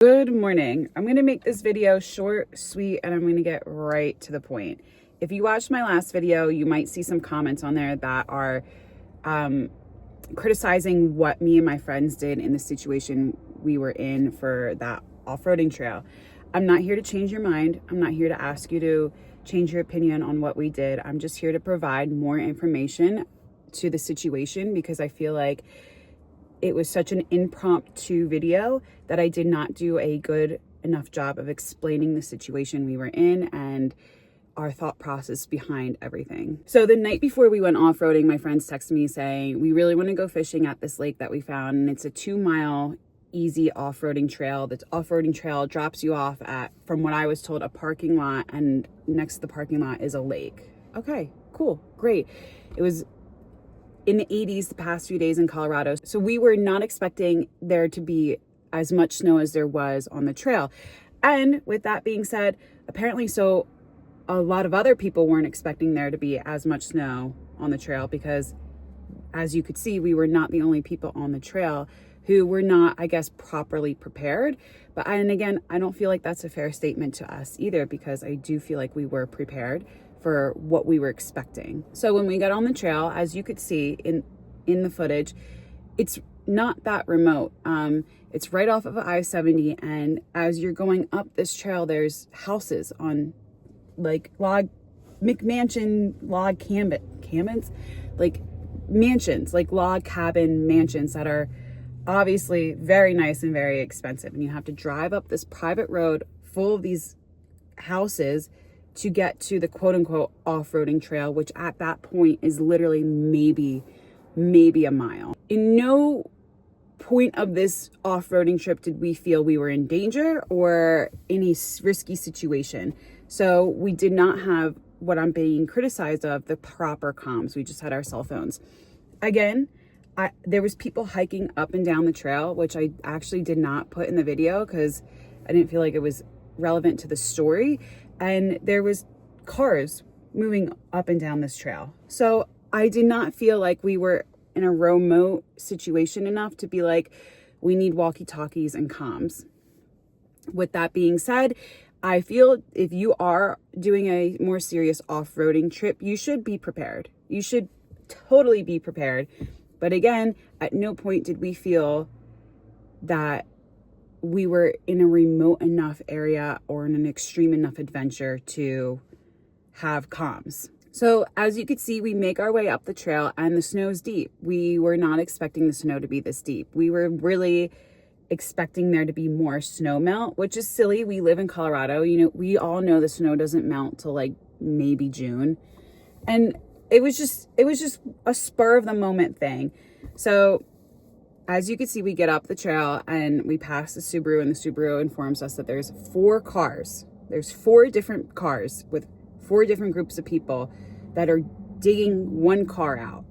Good morning. I'm going to make this video short, sweet, and I'm going to get right to the point. If you watched my last video, you might see some comments on there that are criticizing what me and my friends did in the situation we were in for that off-roading trail. I'm not here to change your mind. I'm not here to ask you to change your opinion on what we did. I'm just here to provide more information to the situation because I feel like it was such an impromptu video that I did not do a good enough job of explaining the situation we were in and our thought process behind everything. So the night before we went off-roading, my friends texted me saying, we really want to go fishing at this lake that we found. And it's a 2-mile easy off-roading trail. The off-roading trail drops you off at, from what I was told, a parking lot, and next to the parking lot is a lake. Okay, cool, great. It was in the 80s the past few days in Colorado. So we were not expecting there to be as much snow as there was on the trail. And with that being said, apparently a lot of other people weren't expecting there to be as much snow on the trail because, as you could see, we were not the only people on the trail who were not, I guess, properly prepared. And again, I don't feel like that's a fair statement to us either, because I do feel like we were prepared for what we were expecting. So when we got on the trail, as you could see in the footage, it's not that remote. It's right off of I-70, and as you're going up this trail, there's houses on like McMansion log cabins, like mansions, like log cabin mansions that are obviously very nice and very expensive. And you have to drive up this private road full of these houses to get to the quote unquote off-roading trail, which at that point is literally maybe a mile. In no point of this off-roading trip did we feel we were in danger or in a risky situation. So we did not have what I'm being criticized of, the proper comms. We just had our cell phones. Again, there was people hiking up and down the trail, which I actually did not put in the video because I didn't feel like it was relevant to the story. And there was cars moving up and down this trail. So I did not feel like we were in a remote situation enough to be like, we need walkie-talkies and comms. With that being said, I feel if you are doing a more serious off-roading trip, you should be prepared. You should totally be prepared. But again, at no point did we feel that we were in a remote enough area or in an extreme enough adventure to have comms. So as you could see, we make our way up the trail and the snow's deep. We were not expecting the snow to be this deep. We were really expecting there to be more snow melt, which is silly. We live in Colorado. You know, we all know the snow doesn't melt till like maybe June. And it was just a spur of the moment thing. So as you can see, we get up the trail and we pass the Subaru, and the Subaru informs us that there's 4 cars. There's 4 different cars with 4 different groups of people that are digging one car out.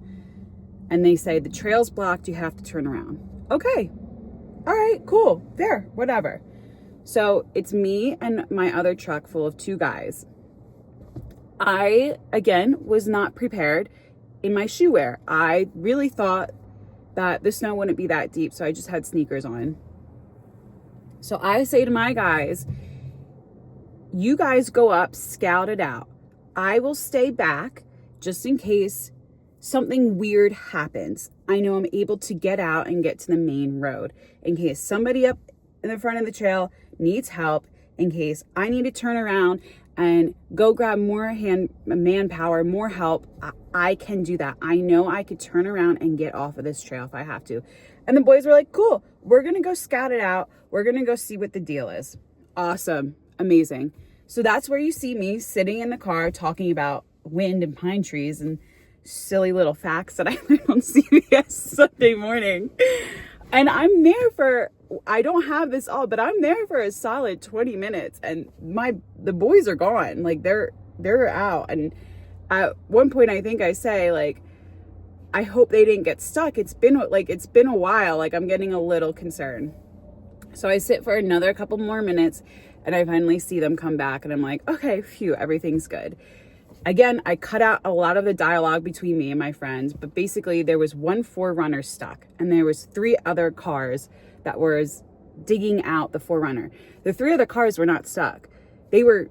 And they say, the trail's blocked, you have to turn around. Okay. All right, cool. There, whatever. So it's me and my other truck full of 2 guys. I, again, was not prepared in my shoe wear. I really thought that the snow wouldn't be that deep, so I just had sneakers on. So I say to my guys, you guys go up, scout it out. I will stay back just in case something weird happens. I know I'm able to get out and get to the main road in case somebody up in the front of the trail needs help, in case I need to turn around and go grab more manpower, more help. I can do that. I know I could turn around and get off of this trail if I have to. And the boys were like, cool, we're going to go scout it out. We're going to go see what the deal is. Awesome. Amazing. So that's where you see me sitting in the car talking about wind and pine trees and silly little facts that I learned on CBS Sunday morning. And I'm there for, I don't have this all, but I'm there for a solid 20 minutes and the boys are gone. Like they're out. And at one point I think I say, like, I hope they didn't get stuck. It's been a while. Like I'm getting a little concerned. So I sit for another couple more minutes and I finally see them come back and I'm like, okay, phew, everything's good. Again, I cut out a lot of the dialogue between me and my friends, but basically there was one 4Runner stuck and there was 3 other cars that digging out the 4Runner. The 3 other cars were not stuck. They were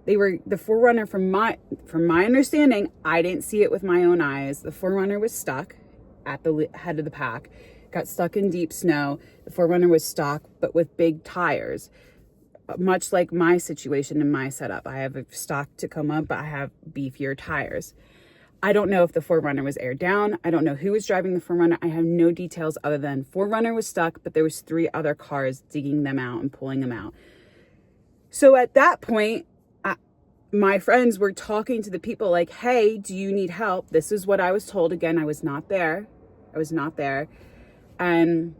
the 4Runner, from my understanding, I didn't see it with my own eyes. The 4Runner was stuck at the head of the pack, got stuck in deep snow. The 4Runner was stuck, but with big tires, much like my situation and my setup. I have a stock Tacoma, but I have beefier tires. I don't know if the 4Runner was aired down. I don't know who was driving the 4Runner. I have no details other than 4Runner was stuck, but there was 3 other cars digging them out and pulling them out. So at that point, my friends were talking to the people like, hey, do you need help? This is what I was told. Again, I was not there. And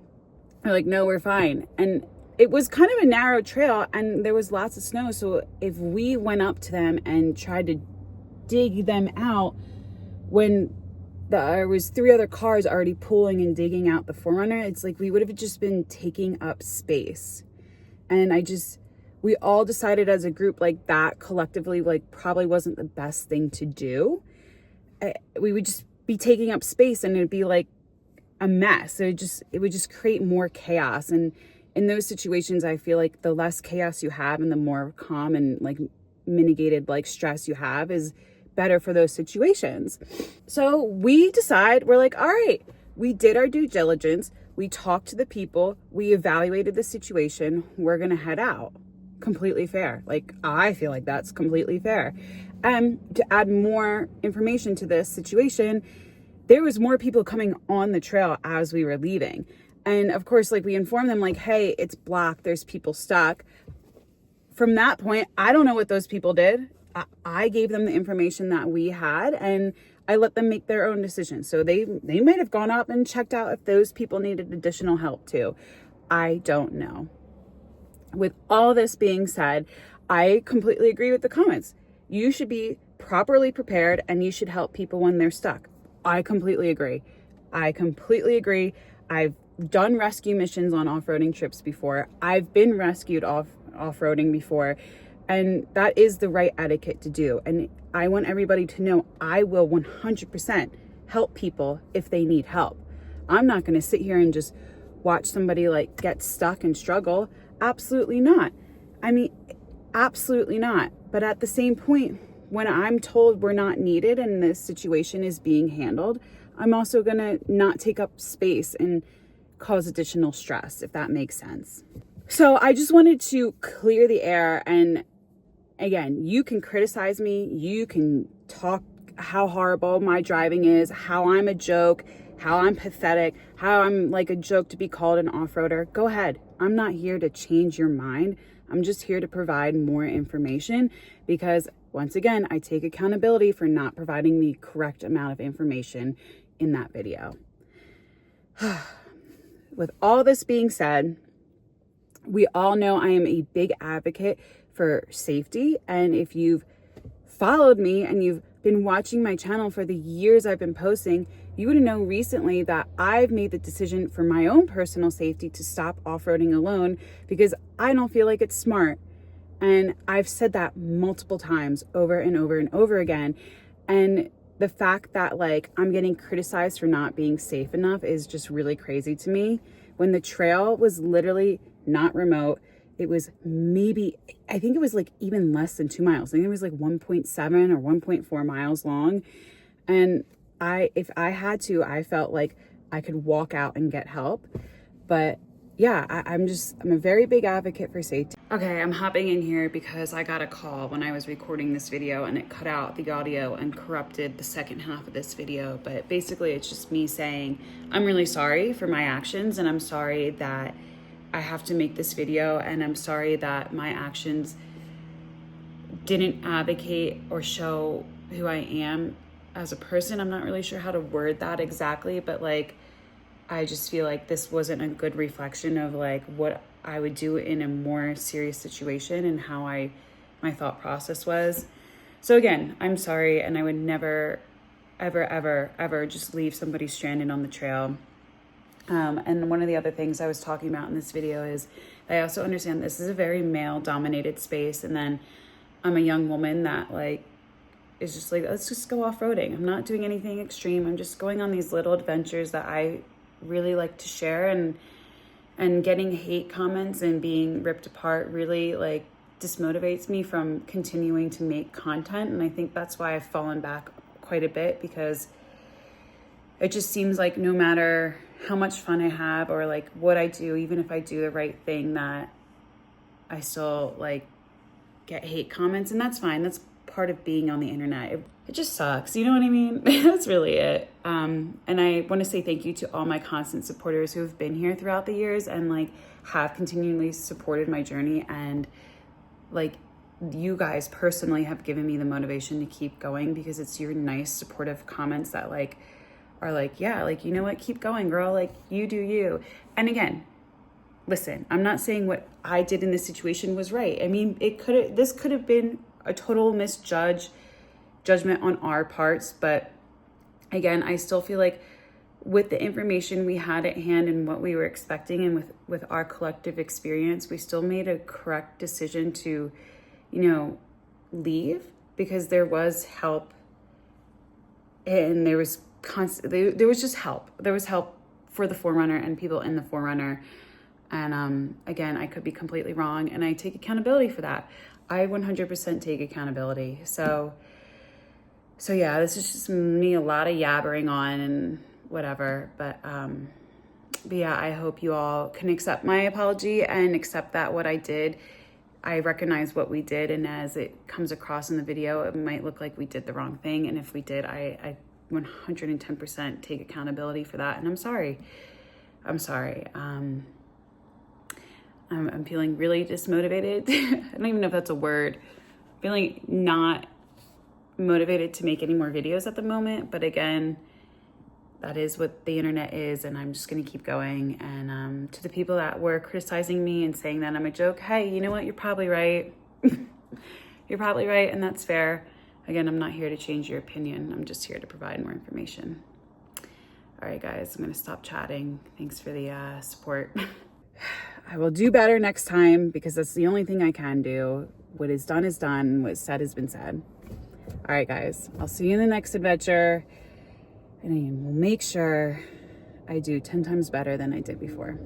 they're like, no, we're fine. And it was kind of a narrow trail and there was lots of snow. So if we went up to them and tried to dig them out when there was 3 other cars already pulling and digging out the 4Runner, it's like we would have just been taking up space. And we all decided as a group, like, that collectively, like, probably wasn't the best thing to do. We would just be taking up space and it'd be like a mess. It would just create more chaos. And in those situations, I feel like the less chaos you have and the more calm and like mitigated like stress you have is better for those situations. So we're like, all right, we did our due diligence. We talked to the people. We evaluated the situation. We're going to head out. Completely fair. Like, I feel like that's completely fair. To add more information to this situation, there was more people coming on the trail as we were leaving. And of course, like, we informed them like, hey, it's blocked. There's people stuck. From that point, I don't know what those people did. I gave them the information that we had and I let them make their own decisions. So they might have gone up and checked out if those people needed additional help too. I don't know. With all this being said, I completely agree with the comments. You should be properly prepared and you should help people when they're stuck. I completely agree. I've done rescue missions on off-roading trips before. I've been rescued off-roading before, and that is the right etiquette to do. And I want everybody to know I will 100% help people if they need help. I'm not going to sit here and just watch somebody like get stuck and struggle. Absolutely not. I mean, absolutely not. But at the same point, when I'm told we're not needed and this situation is being handled, I'm also going to not take up space and cause additional stress, if that makes sense. So I just wanted to clear the air. And again, you can criticize me. You can talk how horrible my driving is, how I'm a joke, how I'm pathetic, how I'm like a joke to be called an off-roader. Go ahead. I'm not here to change your mind. I'm just here to provide more information because, once again, I take accountability for not providing the correct amount of information in that video. With all this being said, we all know I am a big advocate for safety. And if you've followed me and you've been watching my channel for the years I've been posting, you would know recently that I've made the decision for my own personal safety to stop off-roading alone because I don't feel like it's smart. And I've said that multiple times over and over and over again. And the fact that like I'm getting criticized for not being safe enough is just really crazy to me. When the trail was literally not remote, it was maybe, I think it was like even less than 2 miles. I think it was like 1.7 or 1.4 miles long. And if I had to, I felt like I could walk out and get help. But yeah, I'm a very big advocate for safety. Okay, I'm hopping in here because I got a call when I was recording this video and it cut out the audio and corrupted the second half of this video. But basically it's just me saying, I'm really sorry for my actions and I'm sorry that I have to make this video and I'm sorry that my actions didn't advocate or show who I am as a person. I'm not really sure how to word that exactly, but like, I just feel like this wasn't a good reflection of like what I would do in a more serious situation and how my thought process was. So again, I'm sorry. And I would never, ever, ever, ever just leave somebody stranded on the trail. And one of the other things I was talking about in this video is I also understand this is a very male dominated space. And then I'm a young woman that like, is just like, let's just go off-roading. I'm not doing anything extreme. I'm just going on these little adventures that I really like to share. And And getting hate comments and being ripped apart really like dismotivates me from continuing to make content. And I think that's why I've fallen back quite a bit, because it just seems like no matter how much fun I have or like what I do, even if I do the right thing, that I still like get hate comments. And that's fine. That's part of being on the internet. It just sucks. You know what I mean? That's really it. And I want to say thank you to all my constant supporters who have been here throughout the years and like have continually supported my journey. And like you guys personally have given me the motivation to keep going, because it's your nice supportive comments that like are like, yeah, like, you know what, keep going, girl, like you do you. And again, listen, I'm not saying what I did in this situation was right. I mean, this could have been a total judgment on our parts. But again, I still feel like with the information we had at hand and what we were expecting, and with our collective experience, we still made a correct decision to, you know, leave, because there was help and there was there was just help. There was help for the Forerunner and people in the Forerunner. And again, I could be completely wrong, and I take accountability for that. I 100% take accountability. So yeah, this is just me, a lot of yabbering on and whatever. But yeah, I hope you all can accept my apology and accept that what I did, I recognize what we did. And as it comes across in the video, it might look like we did the wrong thing. And if we did, I 110% take accountability for that. And I'm sorry. I'm feeling really dismotivated. I don't even know if that's a word. Feeling not motivated to make any more videos at the moment. But again, that is what the internet is, and I'm just going to keep going. And to the people that were criticizing me and saying that I'm a joke, hey, you know what? You're probably right. You're probably right, and that's fair. Again, I'm not here to change your opinion. I'm just here to provide more information. All right, guys, I'm going to stop chatting. Thanks for the support. I will do better next time, because that's the only thing I can do. What is done. What's said has been said. All right, guys, I'll see you in the next adventure. And I will make sure I do 10 times better than I did before.